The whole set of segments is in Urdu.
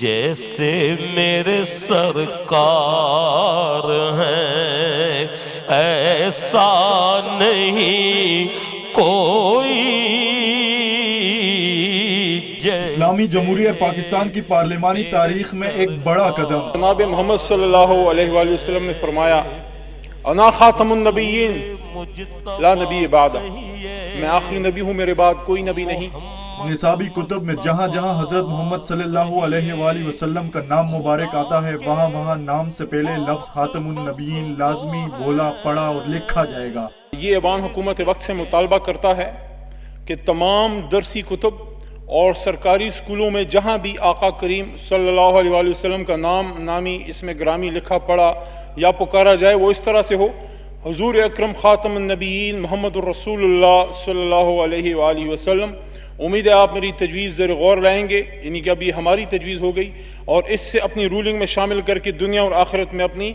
جیسے میرے سرکار ہیں ایسا نہیں کوئی. اسلامی جمہوریہ پاکستان کی پارلیمانی تاریخ میں ایک بڑا قدم. جناب محمد صلی اللہ علیہ وآلہ وسلم نے فرمایا انا خاتم النبیین لا نبی بعد، میں آخری نبی ہوں، میرے بعد کوئی نبی نہیں. نصابی کتب میں جہاں جہاں حضرت محمد صلی اللہ علیہ وآلہ وسلم کا نام مبارک آتا ہے وہاں وہاں نام سے پہلے لفظ خاتم النبیین لازمی بولا پڑھا اور لکھا جائے گا. یہ ایوان حکومت وقت سے مطالبہ کرتا ہے کہ تمام درسی کتب اور سرکاری اسکولوں میں جہاں بھی آقا کریم صلی اللہ علیہ وآلہ وسلم کا نامی اسم گرامی لکھا پڑھا یا پکارا جائے وہ اس طرح سے ہو حضور اکرم خاتم النبیین محمد الرسول اللہ صلی اللہ علیہ وآلہ وسلم. امید ہے آپ میری تجویز زیر غور لائیں گے، یعنی کہ ابھی ہماری تجویز ہو گئی اور اس سے اپنی رولنگ میں شامل کر کے دنیا اور آخرت میں اپنی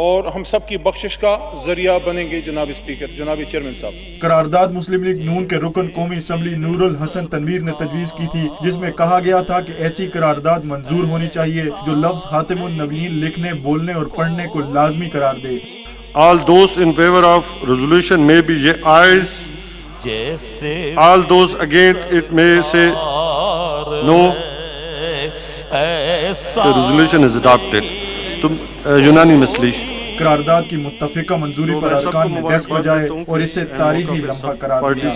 اور ہم سب کی بخشش کا ذریعہ بنیں گے. جناب اسپیکر، جناب چیئرمین صاحب. قرارداد مسلم لیگ نون کے رکن قومی اسمبلی نور الحسن تنویر نے تجویز کی تھی جس میں کہا گیا تھا کہ ایسی قرارداد منظور ہونی چاہیے جو لفظ خاتم النبیین لکھنے بولنے اور پڑھنے کو لازمی قرار دے. All those in favor of resolution may be ayes. All those against it may say no. The resolution is adopted. Unanimously. قرارداد کی متفقہ منظوری پر ارکان نے ڈیسک بجائے اور اسے تاریخی لمحہ قرار دیا.